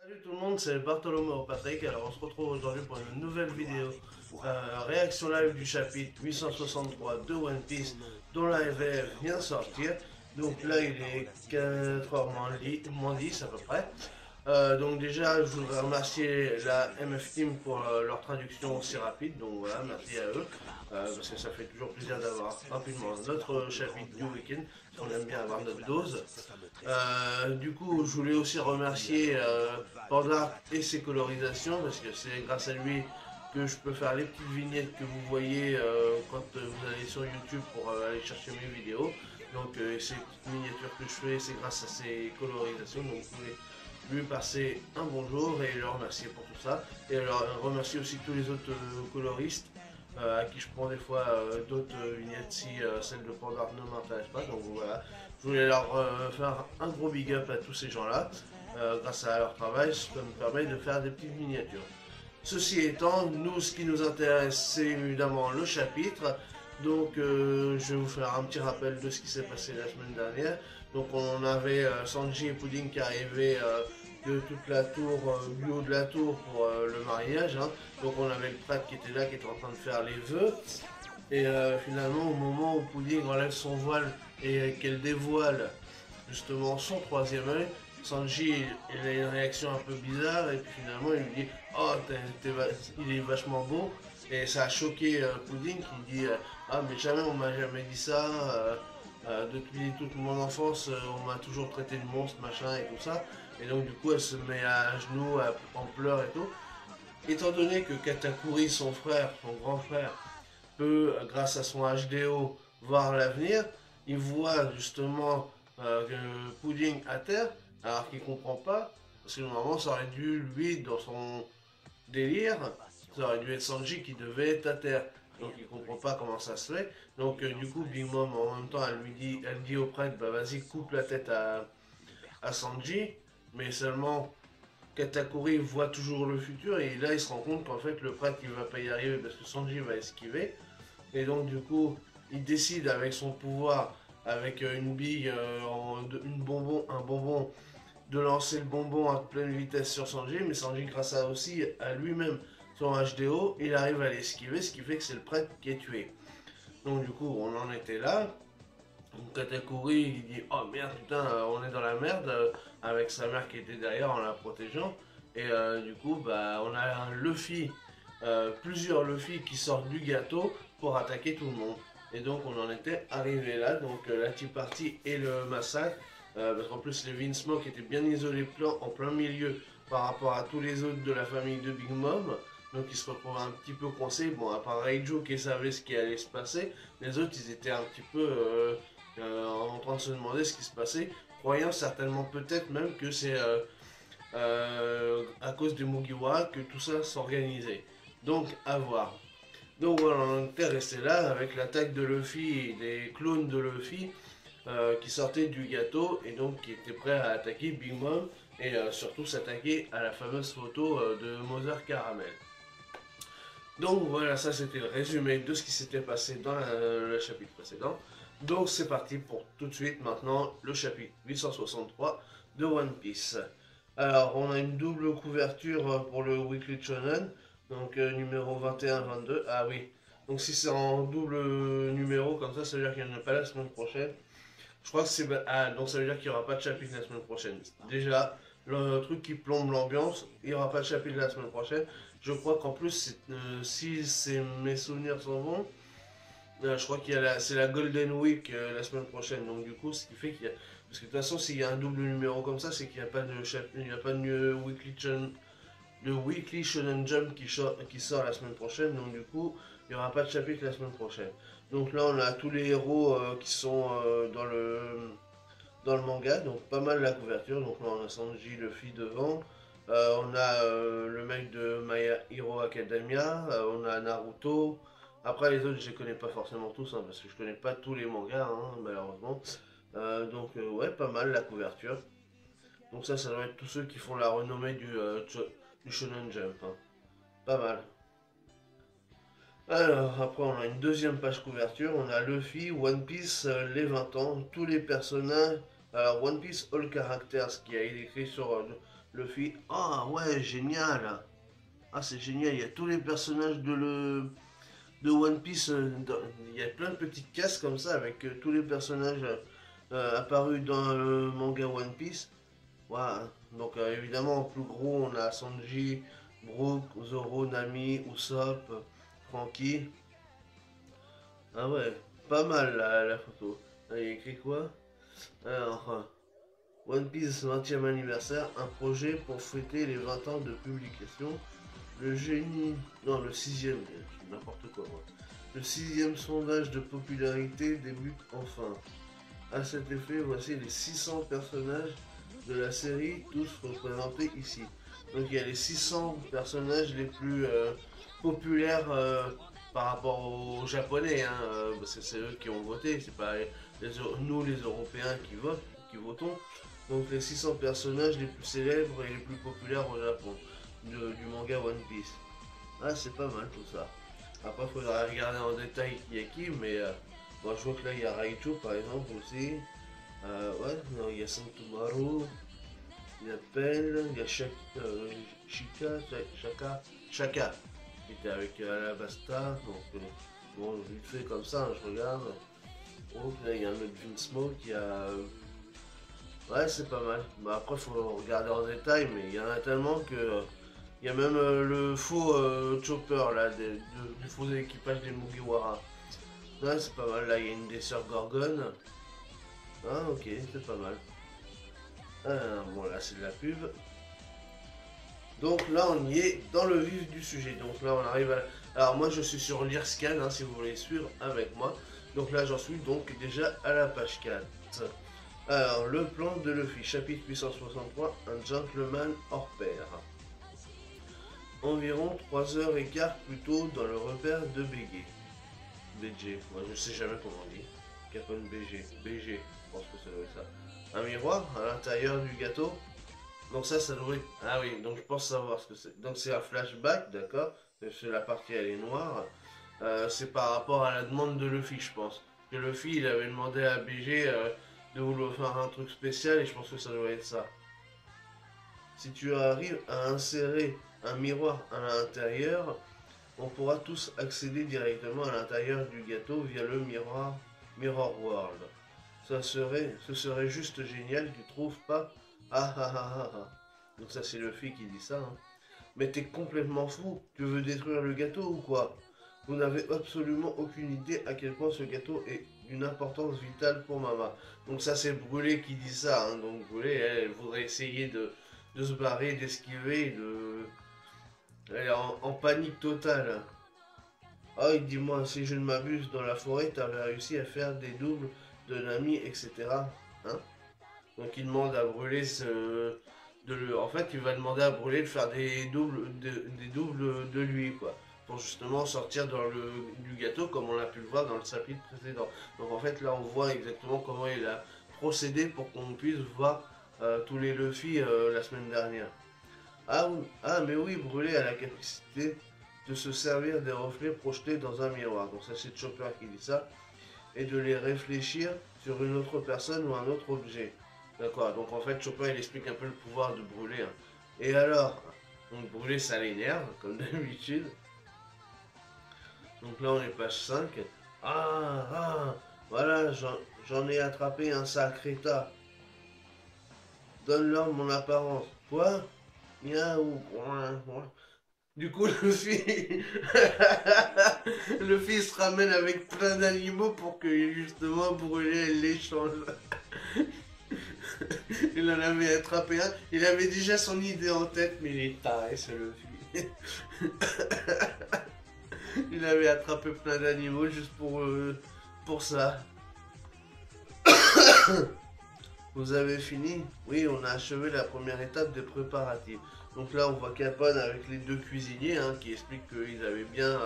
Salut tout le monde, c'est Bartholomew Patrick. Alors on se retrouve aujourd'hui pour une nouvelle vidéo réaction live du chapitre 863 de One Piece dont la VF vient de sortir. Donc là il est 4h moins 10 à peu près. Donc déjà je voudrais remercier la MF Team pour leur traduction aussi rapide. Donc voilà, merci à eux. Parce que ça fait toujours plaisir d'avoir rapidement notre chapitre du week-end. On aime bien avoir notre dose. Du coup, je voulais aussi remercier Panda et ses colorisations parce que c'est grâce à lui que je peux faire les petites vignettes que vous voyez quand vous allez sur YouTube pour aller chercher mes vidéos. Donc, ces petites miniatures que je fais, c'est grâce à ses colorisations. Donc, vous pouvez lui passer un bonjour et le remercier pour tout ça. Et alors, remercier aussi tous les autres coloristes à qui je prends des fois d'autres vignettes si celle de Panda ne m'intéresse pas. Donc voilà, je voulais leur faire un gros big up à tous ces gens-là. Grâce à leur travail, ça me permet de faire des petites miniatures. Ceci étant, nous, ce qui nous intéresse, c'est évidemment le chapitre. Donc, je vais vous faire un petit rappel de ce qui s'est passé la semaine dernière. Donc, on avait Sanji et Pudding qui arrivaient de toute la tour, du haut de la tour pour le mariage. Hein. Donc, on avait le prêtre qui était là, qui était en train de faire les vœux. Et finalement, au moment où Pudding enlève son voile et qu'elle dévoile justement son troisième œil, Sanji il a une réaction un peu bizarre et puis finalement il lui dit oh il est vachement beau et ça a choqué Pudding qui dit ah mais jamais on m'a jamais dit ça depuis toute mon enfance on m'a toujours traité de monstre machin et tout ça et donc du coup elle se met à genoux en pleurs et tout étant donné que Katakuri son frère son grand frère peut grâce à son HDO voir l'avenir il voit justement Pudding à terre alors qu'il comprend pas, parce que normalement ça aurait dû, lui, dans son délire, ça aurait dû être Sanji qui devait être à terre. Donc il comprend pas comment ça se fait. Donc du coup Big Mom en même temps elle dit au prêtre bah vas-y coupe la tête à Sanji, mais seulement Katakuri voit toujours le futur et là il se rend compte qu'en fait le prêtre il va pas y arriver parce que Sanji va esquiver. Et donc du coup il décide avec son pouvoir, avec une bille, un bonbon de lancer le bonbon à pleine vitesse sur Sanji, mais Sanji, grâce à aussi à lui-même son HDO, il arrive à l'esquiver, ce qui fait que c'est le prêtre qui est tué. Donc du coup, on en était là. Donc Katakuri, il dit oh merde, putain, on est dans la merde, avec sa mère qui était derrière en la protégeant. Et du coup, bah, on a un Luffy, plusieurs Luffy qui sortent du gâteau pour attaquer tout le monde. Et donc on en était arrivé là, donc la Tea Party et le massacre. Parce qu'en plus les Vince Smoke étaient bien isolés en plein milieu par rapport à tous les autres de la famille de Big Mom. Donc ils se retrouvaient un petit peu coincés. Bon, à part Reijo qui savait ce qui allait se passer, les autres ils étaient un petit peu en train de se demander ce qui se passait, croyant certainement peut-être même que c'est à cause des Mugiwara que tout ça s'organisait. Donc à voir. Donc voilà, on était resté là avec l'attaque de Luffy et des clones de Luffy qui sortaient du gâteau et donc qui étaient prêts à attaquer Big Mom et surtout s'attaquer à la fameuse photo de Mother Caramel. Donc voilà, ça c'était le résumé de ce qui s'était passé dans le chapitre précédent. Donc c'est parti pour tout de suite maintenant le chapitre 863 de One Piece. Alors on a une double couverture pour le Weekly Shonen, donc numéro 21-22. Ah oui, donc si c'est en double numéro comme ça veut dire qu'il n'y en a pas la semaine prochaine. Je crois que c'est... Ah, donc ça veut dire qu'il n'y aura pas de chapitre la semaine prochaine. Déjà, le truc qui plombe l'ambiance, il n'y aura pas de chapitre la semaine prochaine. Je crois qu'en plus, si mes souvenirs sont bons, je crois c'est la Golden Week la semaine prochaine. Donc du coup, ce qui fait qu'il y a... Parce que de toute façon, s'il y a un double numéro comme ça, c'est qu'il n'y a pas de il n'y a pas de Weekly Shonen Jump qui sort la semaine prochaine. Donc du coup, il n'y aura pas de chapitre la semaine prochaine. Donc là, on a tous les héros qui sont dans le manga, donc pas mal la couverture. Donc là, on a Sanji, Luffy devant. On a le mec de My Hero Academia. On a Naruto. Après, les autres, je les connais pas forcément tous, hein, parce que je connais pas tous les mangas, hein, malheureusement. Donc, ouais, pas mal la couverture. Donc ça doit être tous ceux qui font la renommée du Shonen Jump. Hein. Pas mal. Alors, après, on a une deuxième page couverture. On a Luffy, One Piece, les 20 ans, tous les personnages. Alors, One Piece All Characters, qui a été écrit Luffy. Ah ouais, génial. Ah, c'est génial. Il y a tous les personnages de One Piece. Il y a plein de petites cases comme ça avec tous les personnages apparus dans le manga One Piece. Voilà. Donc évidemment en plus gros on a Sanji, Brook, Zoro, Nami, Usopp, Franky. Ah ouais, pas mal la photo. Ah, il y a écrit quoi? Alors, One Piece 20e anniversaire, un projet pour fêter les 20 ans de publication. Le génie... Non, le sixième, n'importe quoi moi. Le sixième sondage de popularité débute enfin. À cet effet, voici les 600 personnages de la série, tous représentés ici. Donc il y a les 600 personnages les plus populaires par rapport aux Japonais, hein, parce que c'est eux qui ont voté, c'est pas nous les Européens qui votent, qui votons. Donc les 600 personnages les plus célèbres et les plus populaires au Japon du manga One Piece. Ah, c'est pas mal tout ça. Après, il faudra regarder en détail qui est qui, mais bon, je vois que là il y a Raichu par exemple aussi. Ouais, non, il y a Santomaru, il y a Pell, il y a Shaka, qui était avec Alabasta. Donc, bon, vite fait comme ça, hein, je regarde. Oh, là, il y a un autre Vinsmoke, il y a. Ouais, c'est pas mal. Bah, après, il faut regarder en détail, mais il y en a tellement que. Il y a même le faux Chopper là, du faux équipage des Mugiwara. Ouais, c'est pas mal. Là, il y a une des sœurs Gorgon. Ah, ok, c'est pas mal. Bon, là, c'est de la pub. Donc là, on y est dans le vif du sujet. Donc là, on arrive à... Alors moi, je suis sur Learscan, hein, si vous voulez suivre avec moi. Donc là, j'en suis donc déjà à la page 4. Alors, le plan de Luffy, chapitre 863, un gentleman hors pair. Environ 3h15 plus tôt dans le repère de BG. BG, moi je sais jamais comment on dit. Capone BG. BG, je pense que ça doit être ça. Un miroir à l'intérieur du gâteau. Donc ça doit être... Ah oui, donc je pense savoir ce que c'est. Donc c'est un flashback, d'accord. C'est la partie, elle est noire. C'est par rapport à la demande de Luffy, je pense. Que Luffy, il avait demandé à BG de vouloir faire un truc spécial et je pense que ça doit être ça. Si tu arrives à insérer un miroir à l'intérieur, on pourra tous accéder directement à l'intérieur du gâteau via le Mirror World. Ce serait juste génial, tu trouves pas? Ah ah ah ah ah. Donc ça c'est Luffy qui dit ça. Hein. Mais t'es complètement fou, tu veux détruire le gâteau ou quoi? Vous n'avez absolument aucune idée à quel point ce gâteau est d'une importance vitale pour Mama. Donc ça c'est Brûlé qui dit ça. Hein. Donc Brûlé, elle voudrait essayer de se barrer, d'esquiver, de... Elle est en panique totale. Ah, dis-moi, si je ne m'abuse, dans la forêt, tu avais réussi à faire des doubles de Nami, etc. Hein? Donc il demande à Brûler En fait, il va demander à Brûler de faire des doubles de lui, quoi. Pour justement sortir du gâteau, comme on a pu le voir dans le chapitre précédent. Donc en fait, là, on voit exactement comment il a procédé pour qu'on puisse voir tous les Luffy la semaine dernière. Ah, ah, mais oui, Brûler a la capacité de se servir des reflets projetés dans un miroir. Donc ça c'est Chopper qui dit ça. Et de les réfléchir sur une autre personne ou un autre objet. D'accord, donc en fait Chopper il explique un peu le pouvoir de Brûler. Hein. Et alors, donc Brûler ça l'énerve, comme d'habitude. Donc là on est page 5. Voilà, j'en ai attrapé un sacré tas. Donne-leur mon apparence. Quoi? Miaou. Du coup, le fils se ramène avec plein d'animaux pour que justement Brûlé l'échange. Il en avait attrapé un. Il avait déjà son idée en tête, mais il est taré, c'est le fils. Il avait attrapé plein d'animaux juste pour ça. Vous avez fini? Oui, on a achevé la première étape des préparatifs. Donc là, on voit Capone avec les deux cuisiniers hein, qui expliquent qu'ils avaient bien.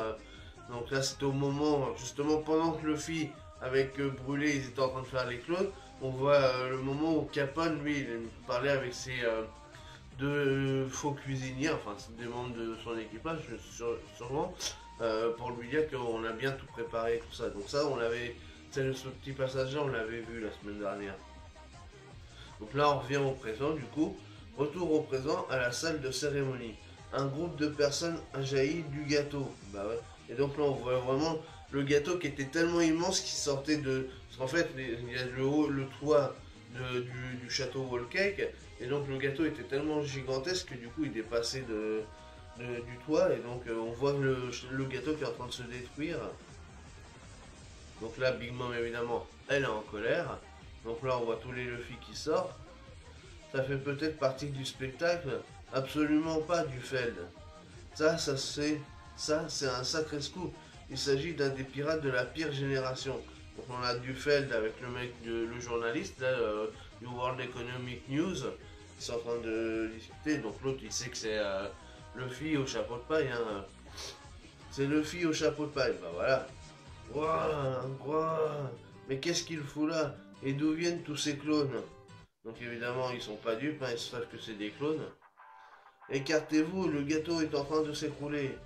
Donc là, c'était au moment, justement, pendant que Luffy, avec Brûlé, ils étaient en train de faire les clones. On voit le moment où Capone, lui, il parlait avec ses deux faux cuisiniers, enfin, c'est des membres de son équipage, sûrement, pour lui dire qu'on a bien tout préparé, tout ça. Donc ça, on l'avait. Ce petit passage-là, on l'avait vu la semaine dernière. Donc là, on revient au présent, du coup. Retour au présent à la salle de cérémonie. Un groupe de personnes a jailli du gâteau. Bah ouais. Et donc là, on voit vraiment le gâteau qui était tellement immense qu'il sortait de. Parce qu'en fait, il y a le haut, le toit du château Wall Cake. Et donc le gâteau était tellement gigantesque que du coup, il dépassait du toit. Et donc, on voit le gâteau qui est en train de se détruire. Donc là, Big Mom, évidemment, elle est en colère. Donc là, on voit tous les Luffy qui sortent. Ça fait peut-être partie du spectacle. Absolument pas du Feld. Ça, c'est un sacré scoop. Il s'agit d'un des pirates de la pire génération. Donc on a Dufeld avec le mec, le journaliste là, du World Economic News. Ils sont en train de discuter. Donc l'autre, il sait que c'est Luffy au chapeau de paille. Hein. C'est Luffy au chapeau de paille. Bah voilà. Ouah, mais qu'est-ce qu'il fout là? Et d'où viennent tous ces clones? Donc évidemment, ils sont pas dupes, hein, ils savent que c'est des clones. Écartez-vous, le gâteau est en train de s'écrouler.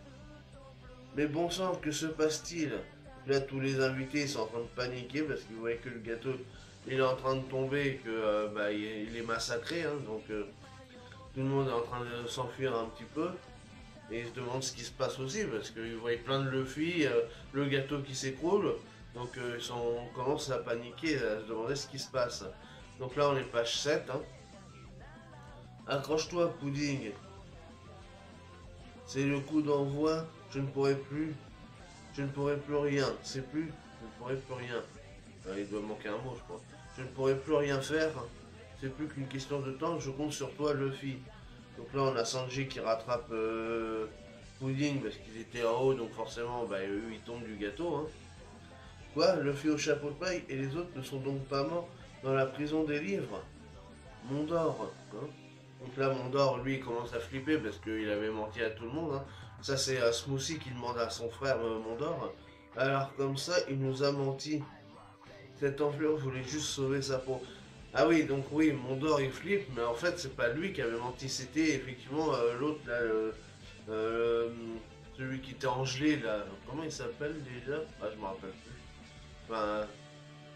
Mais bon sang, que se passe-t-il? Là, tous les invités sont en train de paniquer parce qu'ils voient que le gâteau il est en train de tomber et que bah, il est massacré. Hein, donc tout le monde est en train de s'enfuir un petit peu. Et ils se demandent ce qui se passe aussi parce qu'ils voient plein de Luffy, le gâteau qui s'écroule. Donc on commence à paniquer, à se demander ce qui se passe. Donc là, on est page 7. Hein. Accroche-toi, Pudding. C'est le coup d'envoi. Je ne pourrai plus. Je ne pourrai plus rien. C'est plus. Je ne pourrai plus rien. Il doit manquer un mot, je crois. Je ne pourrai plus rien faire. C'est plus qu'une question de temps. Je compte sur toi, Luffy. Donc là, on a Sanji qui rattrape Pudding parce qu'il était en haut. Donc forcément, bah, eux, ils tombent du gâteau. Hein. Quoi? Luffy au chapeau de paille et les autres ne sont donc pas morts dans la prison des livres? Mondor. Hein. Donc là, Mondor, lui, il commence à flipper parce qu'il avait menti à tout le monde. Hein. Ça, c'est Smoothie qui demande à son frère Mondor. Alors, comme ça, il nous a menti. Cette enflure voulait juste sauver sa peau. Ah oui, donc oui, Mondor, il flippe, mais en fait, c'est pas lui qui avait menti. C'était effectivement l'autre, là, euh, celui qui était en gelé, là. Comment il s'appelle déjà? Ah, je me rappelle plus. Enfin,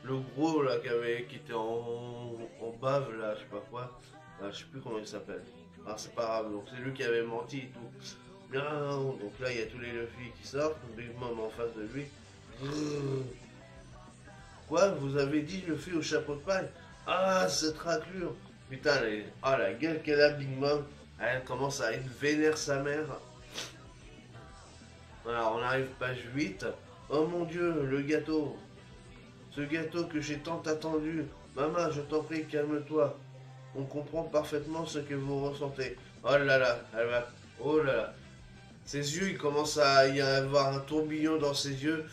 le gros, là, qui était en bave, là, je sais pas quoi. Ah, je sais plus comment il s'appelle. Ah, c'est pas grave, donc c'est lui qui avait menti et tout. Non, donc là, il y a tous les Luffy qui sortent, Big Mom en face de lui. Quoi? Vous avez dit Luffy au chapeau de paille? Ah, cette raclure! Putain, la gueule qu'elle a, Big Mom. Elle commence à être vénère sa mère. Alors, on arrive page 8. Oh mon dieu, le gâteau! Ce gâteau que j'ai tant attendu. Maman, je t'en prie, calme-toi. On comprend parfaitement ce que vous ressentez. Oh là là, elle va. Oh là là. Ses yeux, il commence à y avoir un tourbillon dans ses yeux.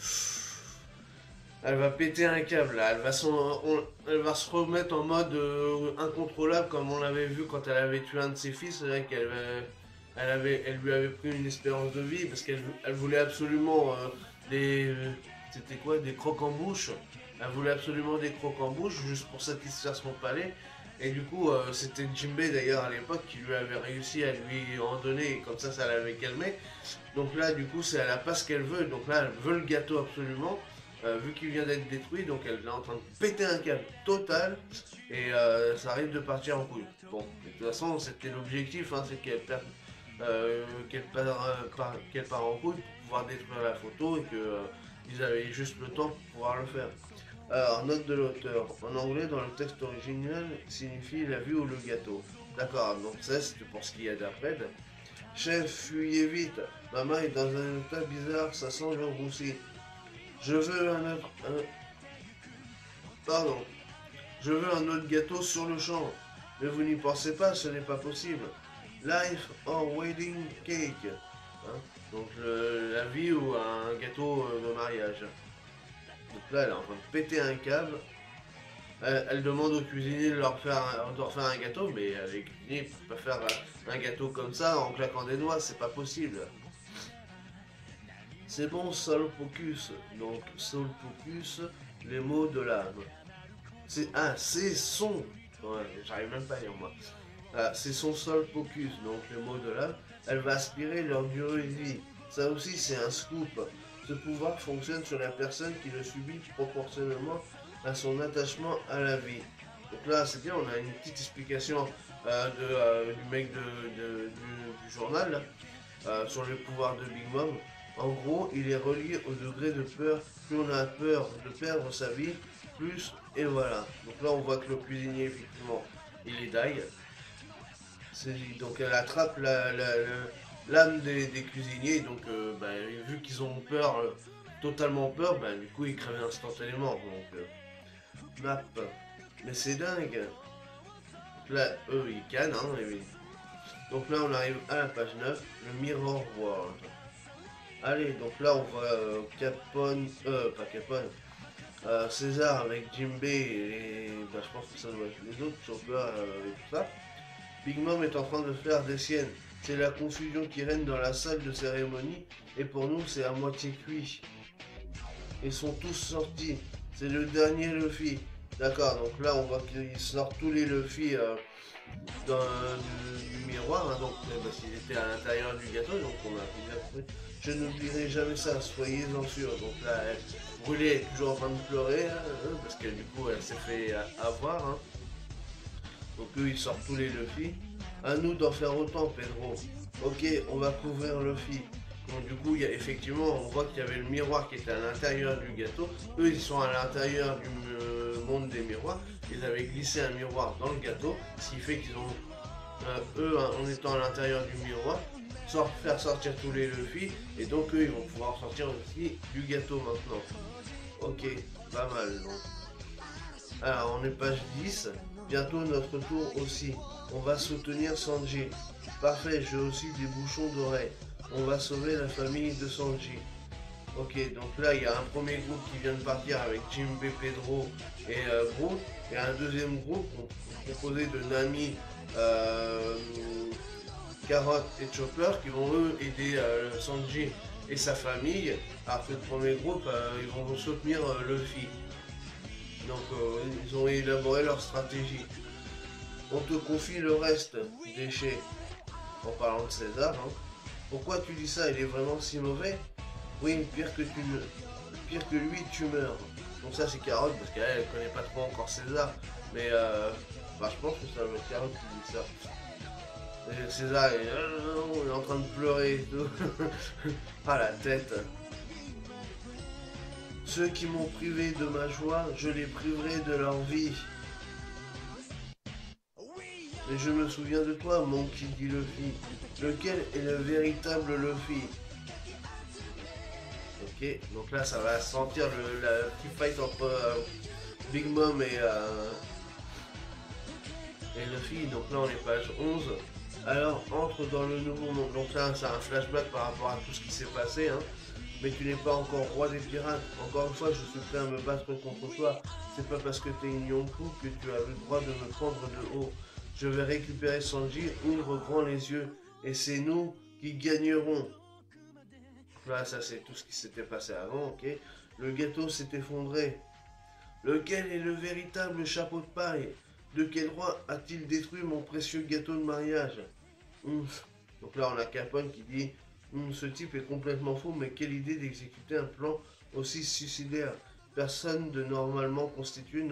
Elle va péter un câble là. Elle va se remettre en mode incontrôlable comme on l'avait vu quand elle avait tué un de ses fils. Là, elle lui avait pris une espérance de vie parce qu'elle voulait absolument des. C'était quoi? Des crocs en bouche. Elle voulait absolument des crocs en bouche juste pour satisfaire son palais. Et du coup, c'était Jinbei d'ailleurs à l'époque qui lui avait réussi à lui en donner, et comme ça l'avait calmé. Donc là, du coup, elle n'a pas ce qu'elle veut. Donc là, elle veut le gâteau absolument, vu qu'il vient d'être détruit. Donc elle est en train de péter un câble total, et ça arrive de partir en couille. Bon, de toute façon, c'était l'objectif, hein, c'est qu'elle part en couille pour pouvoir détruire la photo et qu'ils avaient juste le temps pour pouvoir le faire. Alors, note de l'auteur. En anglais, dans le texte original, signifie la vue ou le gâteau. D'accord, donc ça, c'est pour ce qu'il y a d'après. Chef, fuyez vite. Maman est dans un état bizarre, ça sent le roussi. Je veux un autre. Pardon. Je veux un autre gâteau sur le champ. Mais vous n'y pensez pas, ce n'est pas possible. Life or wedding cake. Hein. Donc, la vie ou un gâteau de mariage. Donc là, elle est en train de péter un câble. Elle demande au cuisinier de refaire un gâteau, mais les cuisiniers ne peuvent pas faire un gâteau comme ça en claquant des doigts, c'est pas possible. C'est bon, Soul Pocus. Donc, Soul Pocus, les mots de l'âme. C'est son. Ouais, j'arrive même pas à lire moi. C'est son Soul Pocus, donc les mots de l'âme. Elle va aspirer leur durée de vie. Ça aussi, c'est un scoop. Ce pouvoir fonctionne sur la personne qui le subit proportionnellement à son attachement à la vie. Donc là, c'est bien, on a une petite explication du mec du journal, là, sur le pouvoir de Big Mom. En gros, il est relié au degré de peur. Plus on a peur de perdre sa vie, plus, et voilà. Donc là, on voit que le cuisinier, effectivement, il est die. Donc elle attrape l'âme des cuisiniers, donc bah, vu qu'ils ont peur, totalement peur, bah, du coup ils crèvent instantanément. Donc map. Mais c'est dingue. Donc là, eux ils cannent, hein, donc là on arrive à la page 9, le Mirror World. Allez, donc là on voit Capone, pas Capone, César avec Jimbe et bah, je pense que ça doit être les autres, Chopper et tout ça. Big Mom est en train de faire des siennes. C'est la confusion qui règne dans la salle de cérémonie et pour nous c'est à moitié cuit. Ils sont tous sortis. C'est le dernier Luffy. D'accord, donc là on voit qu'ils sortent tous les Luffy du miroir, hein, donc parce qu'ils étaient à l'intérieur du gâteau, donc on a bien compris. Je n'oublierai jamais ça, soyez-en sûrs. Donc là, Brûlée est toujours en train de pleurer, hein, parce que du coup elle s'est fait avoir. Hein. Donc eux ils sortent tous les Luffy. À nous d'en faire autant, Pedro. Ok, on va couvrir Luffy. Donc du coup, effectivement, on voit qu'il y avait le miroir qui était à l'intérieur du gâteau. Eux, ils sont à l'intérieur du monde des miroirs. Ils avaient glissé un miroir dans le gâteau, ce qui fait qu'ils ont, eux, en étant à l'intérieur du miroir, faire sortir tous les Luffy. Et donc eux, ils vont pouvoir sortir aussi du gâteau maintenant. Ok, pas mal. Donc. Alors, on est page 10. Bientôt notre tour aussi. On va soutenir Sanji. Parfait, j'ai aussi des bouchons d'oreilles. On va sauver la famille de Sanji. Ok, donc là il y a un premier groupe qui vient de partir avec Jimbe, Pedro et Groot. Et un deuxième groupe composé de Nami, Carrot et Chopper qui vont eux aider Sanji et sa famille. Alors que le premier groupe, ils vont soutenir Luffy. Donc ils ont élaboré leur stratégie. On te confie le reste, déchet. En parlant de César, hein. Pourquoi tu dis ça? Il est vraiment si mauvais? Oui, pire que lui, tu meurs. Donc ça c'est Carotte, parce qu'elle connaît pas trop encore César. Mais bah, je pense que ça va être Carotte qui dit ça. Et César il est en train de pleurer et tout. Ah la tête. Ceux qui m'ont privé de ma joie, je les priverai de leur vie. Mais je me souviens de toi, Monkey dit Luffy. Lequel est le véritable Luffy? Ok, donc là ça va sentir la petite fight entre Big Mom et Luffy. Donc là on est page 11. Alors entre dans le nouveau monde. Donc là c'est un flashback par rapport à tout ce qui s'est passé. Hein. Mais tu n'es pas encore roi des pirates. Encore une fois, je suis prêt à me battre contre toi. C'est pas parce que t'es une Yonkou que tu as le droit de me prendre de haut. Je vais récupérer Sanji, ouvre grand les yeux, et c'est nous qui gagnerons. Là, ça c'est tout ce qui s'était passé avant, ok. Le gâteau s'est effondré. Lequel est le véritable chapeau de paille? De quel droit a-t-il détruit mon précieux gâteau de mariage? Donc là, on a Capone qui dit ce type est complètement fou, mais quelle idée d'exécuter un plan aussi suicidaire. Personne de normalement constitué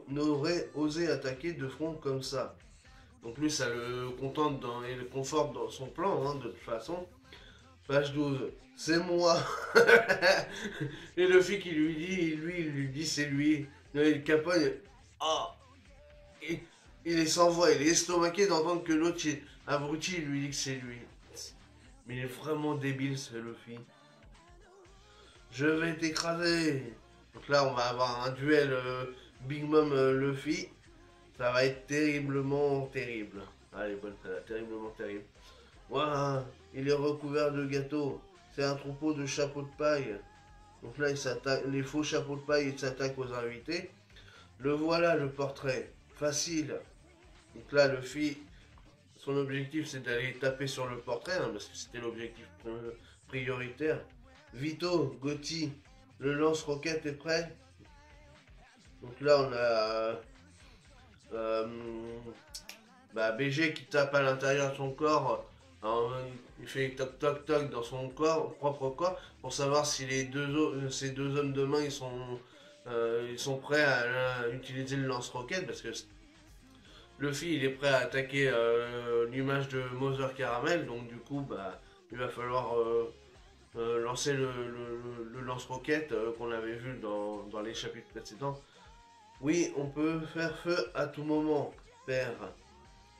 n'aurait osé attaquer de front comme ça. Donc lui, ça le contente et le conforte dans son plan, hein, de toute façon. Page 12. C'est moi. Et le fille qui lui dit, il lui dit c'est lui. Le Capone, ah, il est sans voix, il est estomaqué d'entendre que l'autre abruti, il lui dit que c'est lui. Mais il est vraiment débile ce Luffy. Je vais t'écraser. Donc là, on va avoir un duel Big Mom Luffy. Ça va être terriblement terrible. Allez, bonne terriblement terrible. Waouh, il est recouvert de gâteaux. C'est un troupeau de chapeaux de paille. Donc là, les faux chapeaux de paille, ils s'attaquent aux invités. Le voilà, le portrait. Facile. Donc là, Luffy, son objectif, c'est d'aller taper sur le portrait, hein, parce que c'était l'objectif prioritaire. Vito, Gotti, le lance-roquette est prêt. Donc là, on a BG qui tape à l'intérieur de son corps. Il fait toc toc toc dans son propre corps, pour savoir si ces deux hommes de main ils sont prêts à utiliser le lance-roquette, parce que Luffy il est prêt à attaquer l'image de Mother Caramel, donc du coup bah il va falloir lancer le lance-roquette qu'on avait vu dans les chapitres précédents. Oui, on peut faire feu à tout moment, père.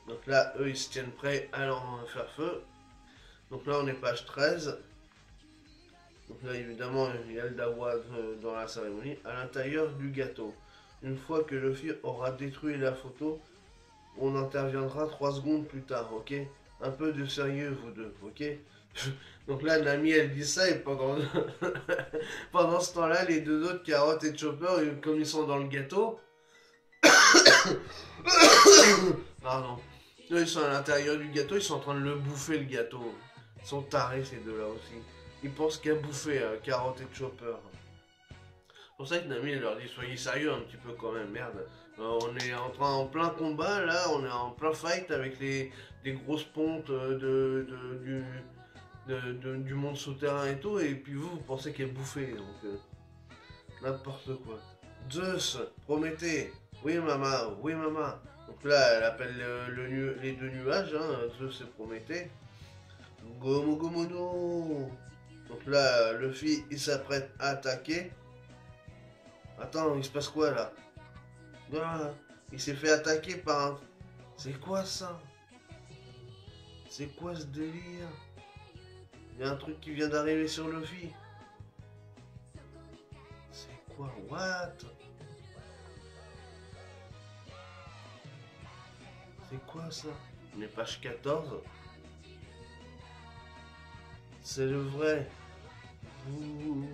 Donc là, eux, ils se tiennent prêts à leur faire feu. Donc là, on est page 13. Donc là, évidemment, il y a le dawa dans la cérémonie. À l'intérieur du gâteau. Une fois que Luffy aura détruit la photo, on interviendra 3 secondes plus tard, ok? Un peu de sérieux, vous deux, ok? Donc là, Nami, elle dit ça, et pendant, pendant ce temps-là, les deux autres, Carotte et Chopper, comme ils sont dans le gâteau... Pardon. Eux, ils sont à l'intérieur du gâteau, ils sont en train de le bouffer, le gâteau. Ils sont tarés, ces deux-là aussi. Ils pensent qu'à bouffer Carotte et Chopper. C'est pour ça que Nami leur dit soyez sérieux un petit peu quand même, merde. On est en plein combat là, on est en plein fight avec les grosses pontes du monde souterrain et tout, et puis vous pensez qu'elle bouffait, donc n'importe quoi. Zeus, Prométhée, oui maman, oui maman. Donc là elle appelle les deux nuages, hein, Zeus et Prométhée. Gomu Gomu no. Donc là Luffy il s'apprête à attaquer. Attends, il se passe quoi là? Ah, il s'est fait attaquer par un... C'est quoi ça? C'est quoi ce délire? Il y a un truc qui vient d'arriver sur Luffy. C'est quoi? What? C'est quoi ça? On est page 14. C'est le vrai. Ouh.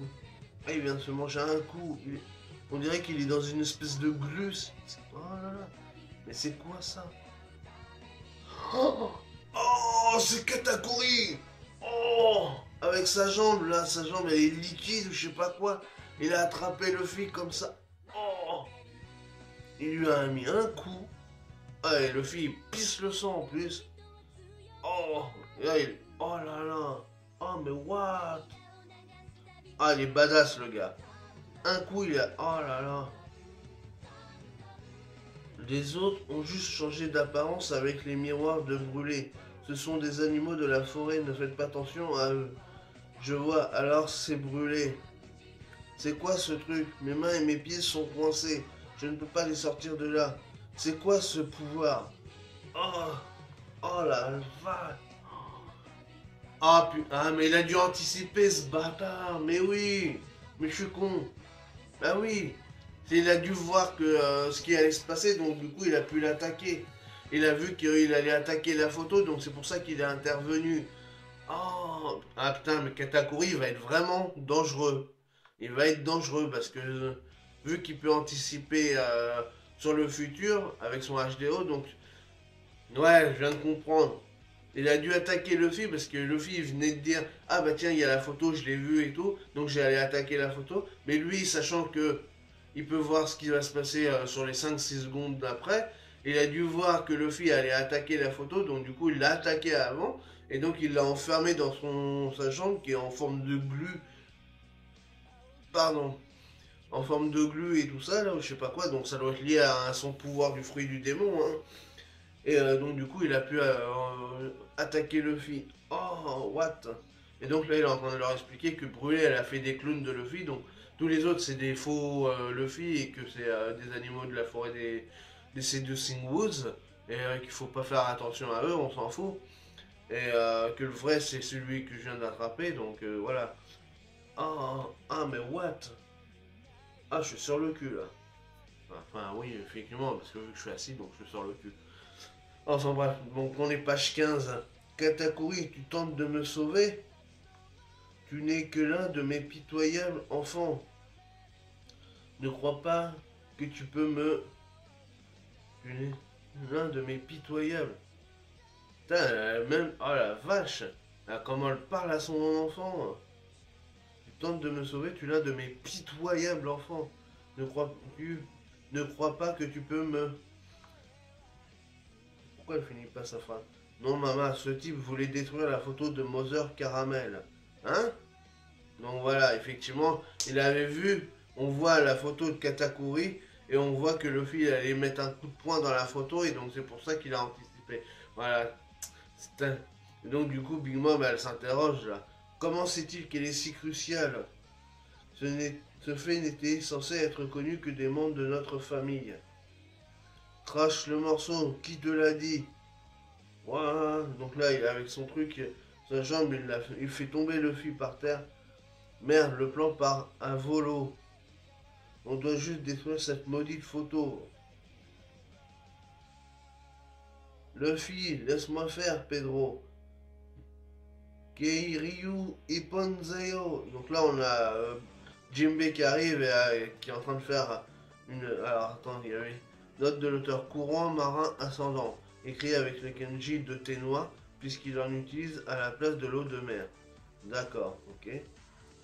Ah, il vient de se manger un coup. On dirait qu'il est dans une espèce de glu. Oh là là. Mais c'est quoi ça? Oh, oh c'est Katakuri. Oh, avec sa jambe là, sa jambe elle est liquide ou je sais pas quoi. Il a attrapé Luffy comme ça. Oh, il lui a mis un coup. Ah, et Luffy il pisse le sang en plus. Oh, et là, oh là là. Oh mais what? Ah, il est badass le gars. Un coup il a... Oh là là. Les autres ont juste changé d'apparence avec les miroirs de brûlés. Ce sont des animaux de la forêt, ne faites pas attention à eux. Je vois, alors c'est brûlé. C'est quoi ce truc? Mes mains et mes pieds sont coincés. Je ne peux pas les sortir de là. C'est quoi ce pouvoir? Oh, oh la vache. Ah, ah, mais il a dû anticiper ce bâtard. Mais oui. Mais je suis con. Bah oui. Il a dû voir que ce qui allait se passer, donc du coup il a pu l'attaquer. Il a vu qu'il allait attaquer la photo, donc c'est pour ça qu'il est intervenu. Oh, ah putain, mais Katakuri il va être vraiment dangereux. Il va être dangereux parce que vu qu'il peut anticiper sur le futur avec son HDO, donc ouais, je viens de comprendre. Il a dû attaquer Luffy parce que Luffy il venait de dire ah bah tiens il y a la photo, je l'ai vue et tout, donc j'ai allé attaquer la photo. Mais lui, sachant que il peut voir ce qui va se passer sur les 5-6 secondes d'après. Il a dû voir que Luffy allait attaquer la photo, donc du coup il l'a attaqué avant, et donc il l'a enfermé dans sa jambe qui est en forme de glu. Pardon. En forme de glu et tout ça, là, ou je sais pas quoi, donc ça doit être lié à son pouvoir du fruit du démon, hein. Et donc du coup il a pu attaquer Luffy. Oh, what? Et donc là il est en train de leur expliquer que Brûlé elle a fait des clones de Luffy, donc tous les autres c'est des faux Luffy et que c'est des animaux de la forêt des Seducing Woods et qu'il faut pas faire attention à eux, on s'en fout. Et que le vrai c'est celui que je viens d'attraper, donc voilà. Ah, ah mais what? Ah je suis sur le cul là. Enfin oui effectivement parce que vu que je suis assis donc je suis sur le cul. Enfin bref, donc on est page 15. Katakuri, tu tentes de me sauver? Tu n'es que l'un de mes pitoyables enfants. Ne crois pas que tu peux me... Tu n'es l'un de mes pitoyables. Putain, même... Oh la vache. Comment elle parle à son enfant. Tu tentes de me sauver, tu es l'un de mes pitoyables enfants. Ne crois pas que tu peux me... Pourquoi elle finit pas sa phrase? Non maman, ce type voulait détruire la photo de Mother Caramel. Hein? Donc voilà, effectivement, il avait vu, on voit la photo de Katakuri, et on voit que Luffy il allait mettre un coup de poing dans la photo et donc c'est pour ça qu'il a anticipé. Voilà. Et donc du coup Big Mom elle s'interroge là. Comment sait-il qu'elle est si cruciale? Ce fait n'était censé être connu que des membres de notre famille. Crache le morceau, qui te l'a dit? Voilà. Donc là, avec son truc, sa jambe, il fait tomber Luffy par terre. Merde, le plan part à volo. On doit juste détruire cette maudite photo. Luffy, laisse-moi faire, Pedro. Keiryu Ipponzeo. Donc là, on a Jinbei qui arrive et qui est en train de faire une. Alors attends, il y avait. Note de l'auteur courant marin ascendant. Écrit avec le kanji de Tenwa, puisqu'il en utilise à la place de l'eau de mer. D'accord, ok.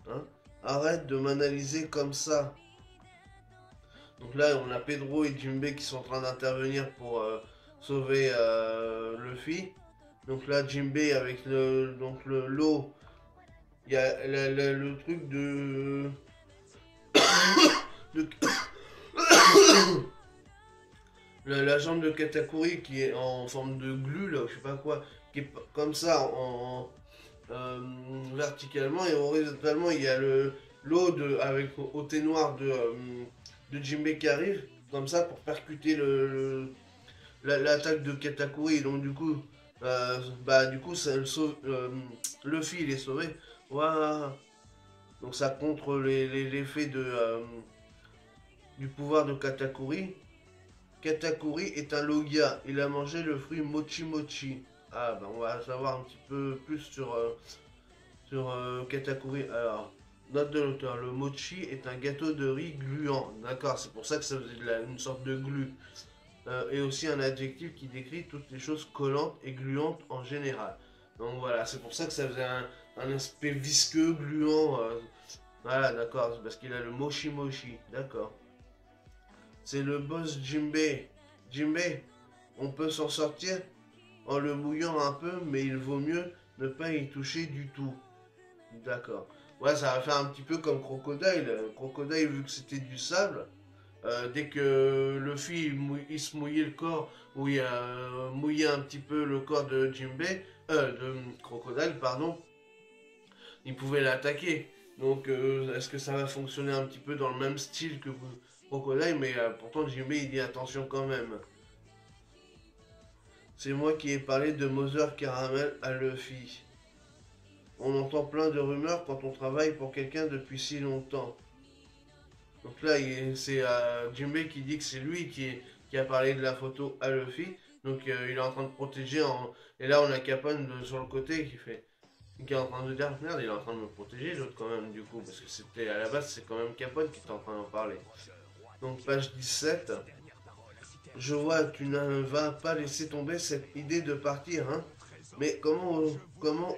Hein? Arrête de m'analyser comme ça. Donc là, on a Pedro et Jinbei qui sont en train d'intervenir pour sauver Luffy. Donc là, Jinbei avec l'eau, il y a le truc de la jambe de Katakuri qui est en forme de glu là, je sais pas quoi, qui est comme ça verticalement et horizontalement il y a l'eau avec au thé noir de Jinbei qui arrive comme ça pour percuter l'attaque de Katakuri. Donc du coup ça le sauve, Luffy il est sauvé. Voilà. Donc ça contre l'effet du pouvoir de Katakuri. Katakuri est un logia. Il a mangé le fruit mochi mochi. Ah ben on va savoir un petit peu plus sur Katakuri. Alors, note de l'auteur. Le mochi est un gâteau de riz gluant. D'accord, c'est pour ça que ça faisait une sorte de glu. Et aussi un adjectif qui décrit toutes les choses collantes et gluantes en général. Donc voilà, c'est pour ça que ça faisait un aspect visqueux, gluant. Voilà, d'accord, c'est parce qu'il a le mochi mochi. D'accord. C'est le boss Jinbei. Jinbei, on peut s'en sortir en le mouillant un peu, mais il vaut mieux ne pas y toucher du tout. D'accord. Ouais, ça va faire un petit peu comme Crocodile. Crocodile, vu que c'était du sable, dès que Luffy il se mouillait le corps, ou il a mouillé un petit peu le corps de Jinbei, de Crocodile, pardon, il pouvait l'attaquer. Donc, est-ce que ça va fonctionner un petit peu dans le même style que Crocodile, mais pourtant Jinbei il dit attention quand même. C'est moi qui ai parlé de Mother Caramel à Luffy. On entend plein de rumeurs quand on travaille pour quelqu'un depuis si longtemps. Donc là, c'est Jinbei qui dit que c'est lui qui a parlé de la photo à Luffy. Donc il est en train de protéger. Et là, on a Capone sur le côté qui est en train de dire merde, il est en train de me protéger, l'autre quand même, du coup. Parce que c'était à la base, c'est quand même Capone qui était en train d'en parler. Donc page 17. Je vois, tu ne vas pas laisser tomber cette idée de partir, hein. Mais comment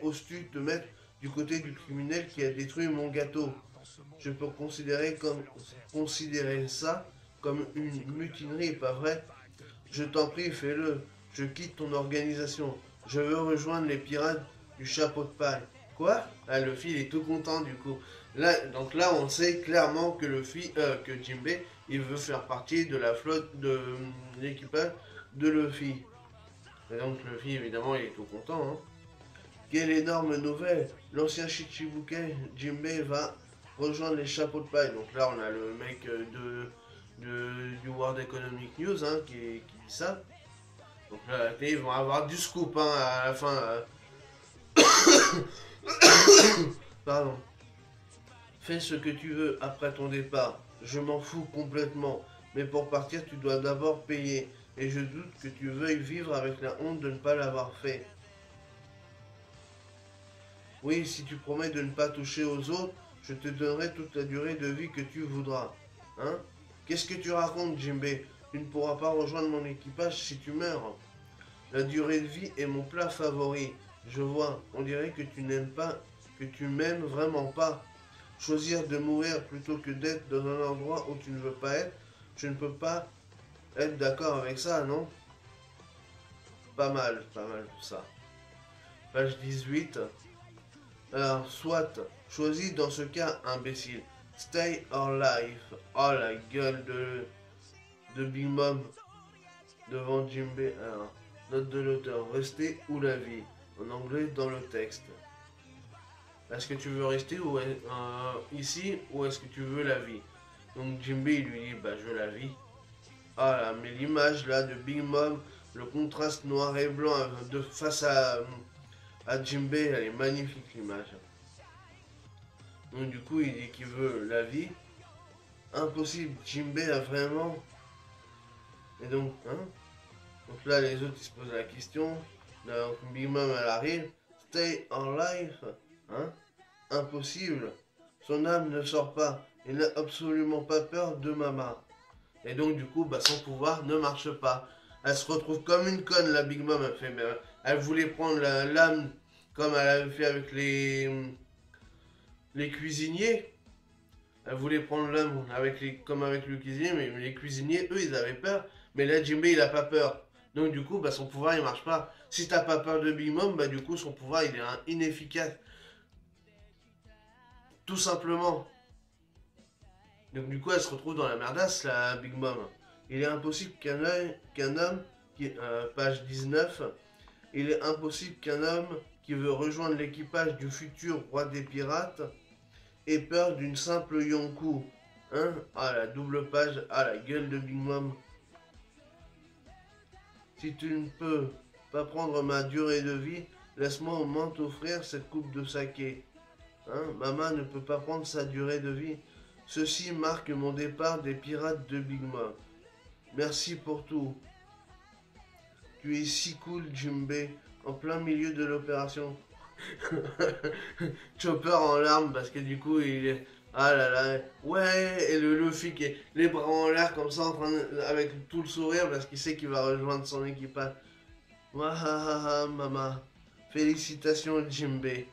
oses-tu te mettre du côté du criminel qui a détruit mon gâteau? Je peux considérer ça comme une mutinerie, pas vrai? Je t'en prie, fais-le. Je quitte ton organisation. Je veux rejoindre les pirates du chapeau de paille. Quoi? Ah, Luffy, il est tout content du coup. Donc là, on sait clairement que que Jinbei, il veut faire partie de la flotte de l'équipage de Luffy. Et donc Luffy, évidemment, il est tout content. Hein. Quelle énorme nouvelle! L'ancien Shichibukai, Jinbei, va rejoindre les chapeaux de paille. Donc là, on a le mec du World Economic News qui dit ça. Donc là, ils vont avoir du scoop à la fin. Pardon. Fais ce que tu veux après ton départ. Je m'en fous complètement. Mais pour partir, tu dois d'abord payer. Et je doute que tu veuilles vivre avec la honte de ne pas l'avoir fait. Oui, si tu promets de ne pas toucher aux autres, je te donnerai toute la durée de vie que tu voudras. Hein? Qu'est-ce que tu racontes, Jinbei? Tu ne pourras pas rejoindre mon équipage si tu meurs. La durée de vie est mon plat favori. Je vois, on dirait que tu n'aimes pas, que tu m'aimes vraiment pas. Choisir de mourir plutôt que d'être dans un endroit où tu ne veux pas être, je ne peux pas être d'accord avec ça, non? Pas mal tout ça. Page 18. Alors, soit, choisis dans ce cas, imbécile. Stay or life. Oh la gueule de Big Mom devant Jinbei. Alors, note de l'auteur, rester ou la vie, en anglais dans le texte. Est-ce que tu veux rester ou ici ou est-ce que tu veux la vie? Donc Jinbei il lui dit bah je veux la vie. Ah là, mais l'image là de Big Mom, le contraste noir et blanc de face à Jinbei, elle est magnifique l'image. Donc du coup il dit qu'il veut la vie. Impossible, Jinbei a vraiment... Et donc, hein? Donc là les autres ils se posent la question. Donc Big Mom elle arrive. Stay on life, hein? Impossible. Son âme ne sort pas. Il n'a absolument pas peur de Mama. Et donc du coup, bah, son pouvoir ne marche pas. Elle se retrouve comme une conne, la Big Mom. Elle voulait prendre l'âme comme elle avait fait avec les cuisiniers. Elle voulait prendre l'âme comme avec le cuisinier, mais les cuisiniers, eux, ils avaient peur. Mais là, Jinbei, il a pas peur. Donc du coup, bah, son pouvoir, il marche pas. Si t'as pas peur de Big Mom, bah du coup, son pouvoir, il est inefficace. Tout simplement. Donc du coup, elle se retrouve dans la merdasse, la Big Mom. Il est impossible qu'un homme, page 19, il est impossible qu'un homme qui veut rejoindre l'équipage du futur roi des pirates ait peur d'une simple Yonkou. Hein? Ah, la double page, ah, la gueule de Big Mom. Si tu ne peux pas prendre ma durée de vie, laisse-moi au moins t'offrir cette coupe de saké. Hein? Maman ne peut pas prendre sa durée de vie. Ceci marque mon départ des pirates de Big Mom. Merci pour tout. Tu es si cool, Jinbei, en plein milieu de l'opération. Chopper en larmes parce que du coup il est... Ah là là, ouais, et le Luffy qui est les bras en l'air comme ça, avec tout le sourire parce qu'il sait qu'il va rejoindre son équipage. Wahaha, maman. Félicitations, Jinbei.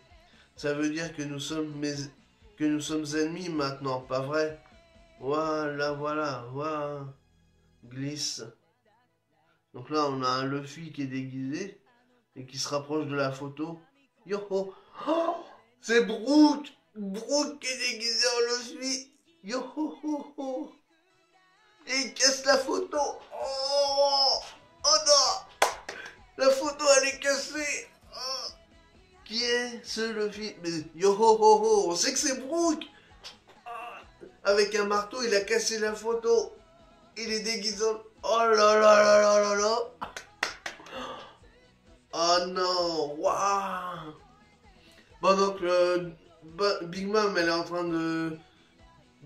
Ça veut dire que nous sommes ennemis maintenant, pas vrai? Voilà, voilà. Glisse. Donc là, on a un Luffy qui est déguisé et qui se rapproche de la photo. Yo ho! Oh, c'est Brook! Brook qui est déguisé en Luffy! Yo ho ho ho! Et il casse la photo! Oh! Oh non! La photo elle est cassée! Oh. Qui est ce Luffy? Mais yo ho ho ho! On sait que c'est Brook! Avec un marteau, il a cassé la photo. Il est déguisé en... Oh là là là là là là! Oh non! Waouh! Bon donc, Big Mom, elle est en train de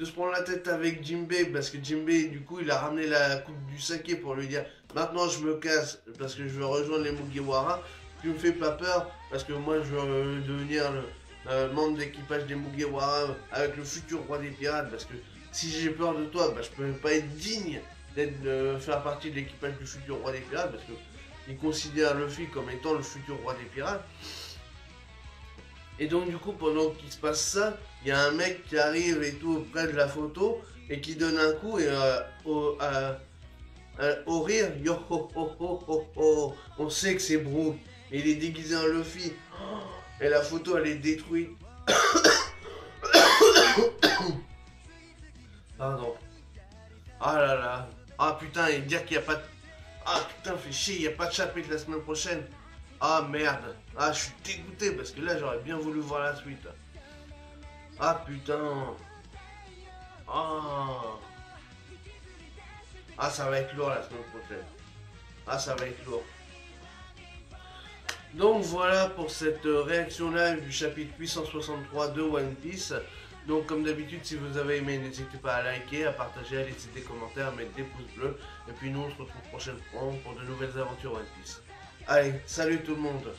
se prendre la tête avec Jinbei, parce que Jinbei, du coup, il a ramené la coupe du saké pour lui dire « Maintenant, je me casse, parce que je veux rejoindre les Mugiwara. Tu me fais pas peur, parce que moi, je veux devenir le membre d'équipage des Mugiwara avec le futur roi des pirates, parce que si j'ai peur de toi, bah, je peux pas être digne de faire partie de l'équipage du futur roi des pirates, parce que il considère Luffy comme étant le futur roi des pirates. » Et donc du coup, pendant qu'il se passe ça, il y a un mec qui arrive et tout près de la photo et qui donne un coup et au rire, yo ho ho ho ho ho, on sait que c'est Brook. Il est déguisé en Luffy. Et la photo elle est détruite. Pardon. Ah là là. Ah putain, et dire qu'il n'y a pas de... Ah putain, fait chier, il n'y a pas de chapitre la semaine prochaine. Ah merde. Ah, je suis dégoûté parce que là, j'aurais bien voulu voir la suite. Ah putain. Ah. Ah, ça va être lourd la semaine prochaine. Ah, ça va être lourd. Donc voilà pour cette réaction live du chapitre 863 de One Piece. Donc comme d'habitude, si vous avez aimé, n'hésitez pas à liker, à partager, à laisser des commentaires, à mettre des pouces bleus. Et puis nous, on se retrouve prochainement pour de nouvelles aventures One Piece. Allez, salut tout le monde!